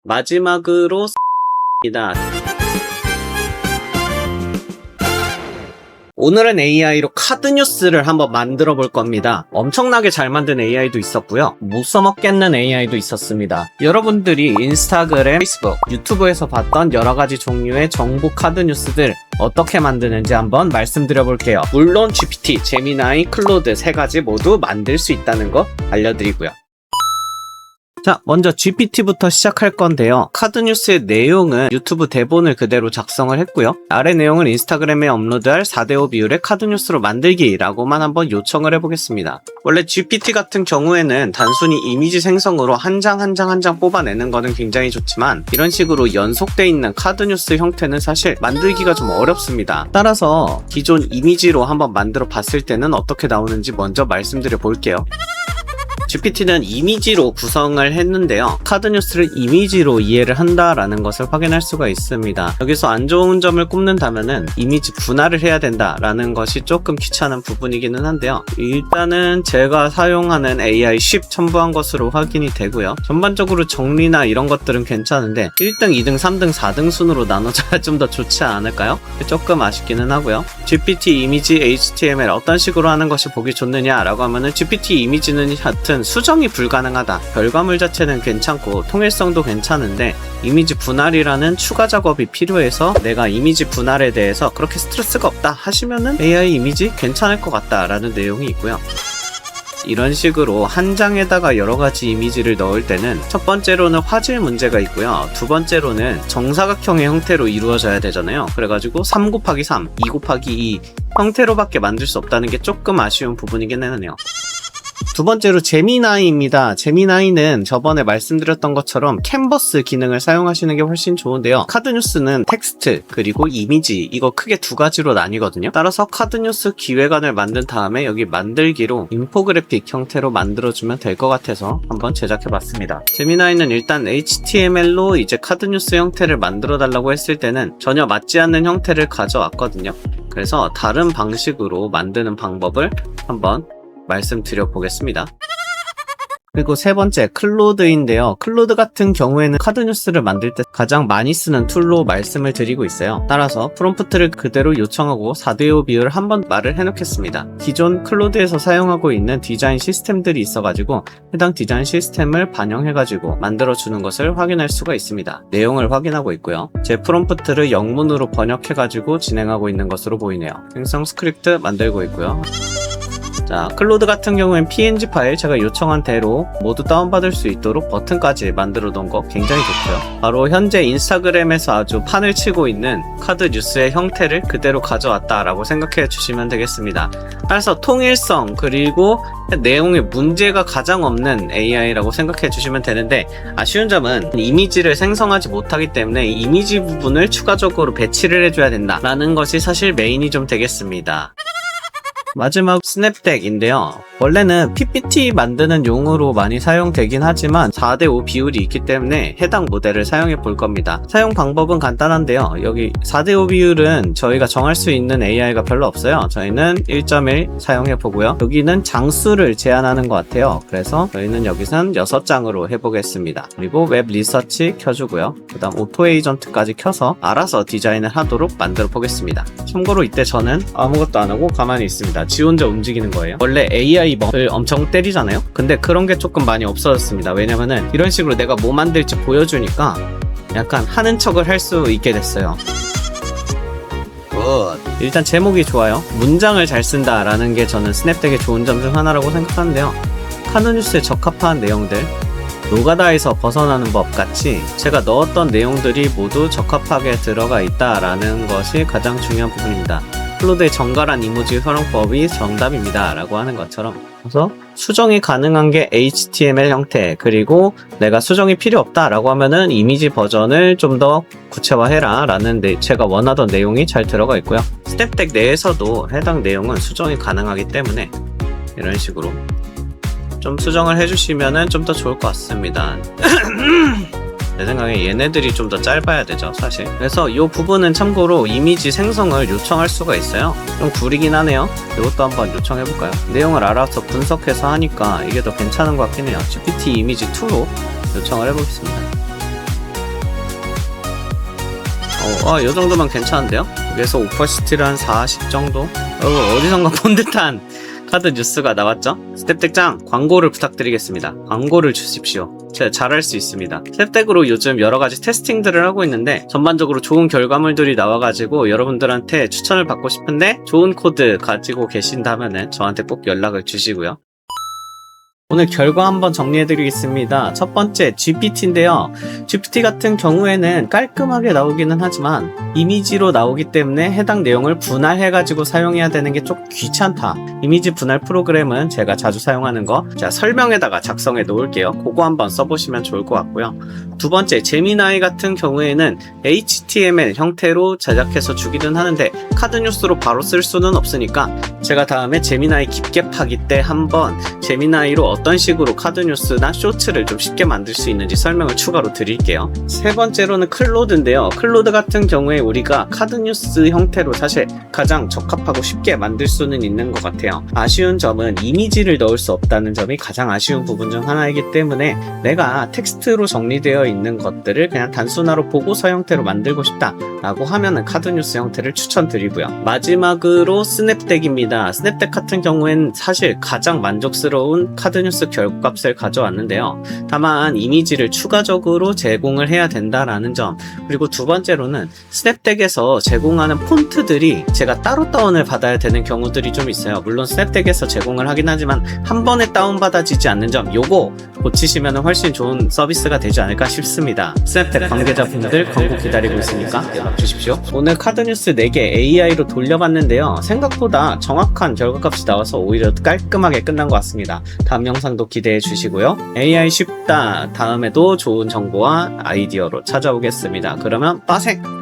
마지막으로 입니다. 오늘은 AI로 카드 뉴스를 한번 만들어 볼 겁니다. 엄청나게 잘 만든 AI도 있었고요. 못 써먹겠는 AI도 있었습니다. 여러분들이 인스타그램, 페이스북, 유튜브에서 봤던 여러가지 종류의 정보 카드 뉴스들 어떻게 만드는지 한번 말씀드려 볼게요. 물론 GPT, 제미나이, 클로드 세 가지 모두 만들 수 있다는 거 알려드리고요. 자, 먼저 GPT부터 시작할 건데요. 카드 뉴스의 내용은 유튜브 대본을 그대로 작성을 했고요. 아래 내용은 인스타그램에 업로드할 4대5 비율의 카드 뉴스로 만들기라고만 한번 요청을 해보겠습니다. 원래 GPT 같은 경우에는 단순히 이미지 생성으로 한 장 한 장 뽑아내는 거는 굉장히 좋지만 이런 식으로 연속돼 있는 카드 뉴스 형태는 사실 만들기가 좀 어렵습니다. 따라서 기존 이미지로 한번 만들어 봤을 때는 어떻게 나오는지 먼저 말씀드려 볼게요. GPT는 이미지로 구성을 했는데요. 카드 뉴스를 이미지로 이해를 한다라는 것을 확인할 수가 있습니다. 여기서 안 좋은 점을 꼽는다면은 이미지 분할을 해야 된다라는 것이 조금 귀찮은 부분이기는 한데요. 일단은 제가 사용하는 AI 10 첨부한 것으로 확인이 되고요. 전반적으로 정리나 이런 것들은 괜찮은데 1등, 2등, 3등, 4등 순으로 나눠져야 좀 더 좋지 않을까요? 조금 아쉽기는 하고요. GPT 이미지 HTML 어떤 식으로 하는 것이 보기 좋느냐라고 하면은 GPT 이미지는 하여튼 수정이 불가능하다. 결과물 자체는 괜찮고 통일성도 괜찮은데 이미지 분할이라는 추가 작업이 필요해서 내가 이미지 분할에 대해서 그렇게 스트레스가 없다 하시면은 AI 이미지 괜찮을 것 같다 라는 내용이 있고요. 이런 식으로 한 장에다가 여러가지 이미지를 넣을 때는 첫 번째로는 화질 문제가 있고요. 두 번째로는 정사각형의 형태로 이루어져야 되잖아요. 그래가지고 3 곱하기 3, 2 곱하기 2 형태로밖에 만들 수 없다는 게 조금 아쉬운 부분이긴 하네요. 두 번째로 제미나이입니다. 제미나이는 저번에 말씀드렸던 것처럼 캔버스 기능을 사용하시는 게 훨씬 좋은데요. 카드 뉴스는 텍스트 그리고 이미지 이거 크게 두 가지로 나뉘거든요. 따라서 카드 뉴스 기획안을 만든 다음에 여기 만들기로 인포그래픽 형태로 만들어주면 될 것 같아서 한번 제작해봤습니다. 제미나이는 일단 HTML로 이제 카드 뉴스 형태를 만들어 달라고 했을 때는 전혀 맞지 않는 형태를 가져왔거든요. 그래서 다른 방식으로 만드는 방법을 한번 말씀드려 보겠습니다. 그리고 세 번째 클로드인데요. 클로드 같은 경우에는 카드 뉴스를 만들 때 가장 많이 쓰는 툴로 말씀을 드리고 있어요. 따라서 프롬프트를 그대로 요청하고 4대5 비율을 한번 말을 해놓겠습니다. 기존 클로드에서 사용하고 있는 디자인 시스템들이 있어가지고 해당 디자인 시스템을 반영해가지고 만들어주는 것을 확인할 수가 있습니다. 내용을 확인하고 있고요. 제 프롬프트를 영문으로 번역해가지고 진행하고 있는 것으로 보이네요. 생성 스크립트 만들고 있고요. 자, 클로드 같은 경우엔 PNG 파일 제가 요청한 대로 모두 다운받을 수 있도록 버튼까지 만들어 놓은 거 굉장히 좋고요. 바로 현재 인스타그램에서 아주 판을 치고 있는 카드 뉴스의 형태를 그대로 가져왔다라고 생각해 주시면 되겠습니다. 따라서 통일성 그리고 내용에 문제가 가장 없는 AI라고 생각해 주시면 되는데 아쉬운 점은 이미지를 생성하지 못하기 때문에 이미지 부분을 추가적으로 배치를 해줘야 된다라는 것이 사실 메인이 좀 되겠습니다. 마지막 스냅덱인데요. 원래는 PPT 만드는 용으로 많이 사용되긴 하지만 4대5 비율이 있기 때문에 해당 모델을 사용해 볼 겁니다. 사용 방법은 간단한데요. 여기 4대5 비율은 저희가 정할 수 있는 AI가 별로 없어요. 저희는 1.1 사용해 보고요. 여기는 장수를 제한하는 것 같아요. 그래서 저희는 여기선 6장으로 해보겠습니다. 그리고 웹 리서치 켜주고요. 그 다음 오토 에이전트까지 켜서 알아서 디자인을 하도록 만들어 보겠습니다. 참고로 이때 저는 아무것도 안 하고 가만히 있습니다. 지 혼자 움직이는 거예요. 원래 AI 멍을 엄청 때리잖아요. 근데 그런 게 조금 많이 없어졌습니다. 왜냐면은 이런 식으로 내가 뭐 만들지 보여주니까 약간 하는 척을 할 수 있게 됐어요. 일단 제목이 좋아요. 문장을 잘 쓴다라는 게 저는 스냅덱의 좋은 점 중 하나라고 생각하는데요. 카드 뉴스에 적합한 내용들, 노가다에서 벗어나는 법 같이 제가 넣었던 내용들이 모두 적합하게 들어가 있다라는 것이 가장 중요한 부분입니다. 클로드의 정갈한 이모지 활용법이 정답입니다 라고 하는 것처럼, 그래서 수정이 가능한 게 HTML 형태, 그리고 내가 수정이 필요 없다 라고 하면은 이미지 버전을 좀 더 구체화해라 라는 제가 원하던 내용이 잘 들어가 있고요. 스냅덱 내에서도 해당 내용은 수정이 가능하기 때문에 이런 식으로 좀 수정을 해주시면은 좀 더 좋을 것 같습니다. 내 생각에 얘네들이 좀 더 짧아야 되죠, 사실. 그래서 이 부분은 참고로 이미지 생성을 요청할 수가 있어요. 좀 구리긴 하네요. 이것도 한번 요청해볼까요? 내용을 알아서 분석해서 하니까 이게 더 괜찮은 것 같긴 해요. GPT 이미지 2로 요청을 해보겠습니다. 이 정도면 괜찮은데요? 여기서 오퍼시티를 한 40 정도? 어디선가 본 듯한 카드 뉴스가 나왔죠? 스텝덱장 광고를 부탁드리겠습니다. 광고를 주십시오. 제가 잘할 수 있습니다. 스텝덱으로 요즘 여러가지 테스팅들을 하고 있는데 전반적으로 좋은 결과물들이 나와가지고 여러분들한테 추천을 받고 싶은데 좋은 코드 가지고 계신다면은 저한테 꼭 연락을 주시고요. 오늘 결과 한번 정리해드리겠습니다. 첫 번째 GPT인데요. GPT 같은 경우에는 깔끔하게 나오기는 하지만 이미지로 나오기 때문에 해당 내용을 분할해가지고 사용해야 되는 게 좀 귀찮다. 이미지 분할 프로그램은 제가 자주 사용하는 거 제가 설명에다가 작성해 놓을게요. 그거 한번 써보시면 좋을 것 같고요. 두 번째 제미나이 같은 경우에는 HTML 형태로 제작해서 주기는 하는데 카드 뉴스로 바로 쓸 수는 없으니까 제가 다음에 제미나이 깊게 파기 때 한번 제미나이로 어떤 식으로 카드 뉴스나 쇼츠를 좀 쉽게 만들 수 있는지 설명을 추가로 드릴게요. 세 번째로는 클로드인데요. 클로드 같은 경우에 우리가 카드 뉴스 형태로 사실 가장 적합하고 쉽게 만들 수는 있는 것 같아요. 아쉬운 점은 이미지를 넣을 수 없다는 점이 가장 아쉬운 부분 중 하나이기 때문에 내가 텍스트로 정리되어 있는 것들을 그냥 단순화로 보고서 형태로 만들고 싶다 라고 하면은 카드 뉴스 형태를 추천드리고요. 마지막으로 스냅덱입니다. 스냅덱 같은 경우에는 사실 가장 만족스러운 카드 뉴스 결과값을 가져왔는데요. 다만 이미지를 추가적으로 제공을 해야 된다라는 점, 그리고 두 번째로는 스냅덱에서 제공하는 폰트들이 제가 따로 다운을 받아야 되는 경우들이 좀 있어요. 물론 스냅덱에서 제공을 하긴 하지만 한 번에 다운받아지지 않는 점, 요거 고치시면 훨씬 좋은 서비스가 되지 않을까 싶습니다. 스냅덱 관계자분들 광고 기다리고 있으니까 연락 주십시오. 오늘 카드 뉴스 4개 AI로 돌려봤는데요. 생각보다 정확한 결과값이 나와서 오히려 깔끔하게 끝난 것 같습니다. 다음 영상도 기대해 주시고요. AI 쉽다. 다음에도 좋은 정보와 아이디어로 찾아오겠습니다. 그러면 빠생!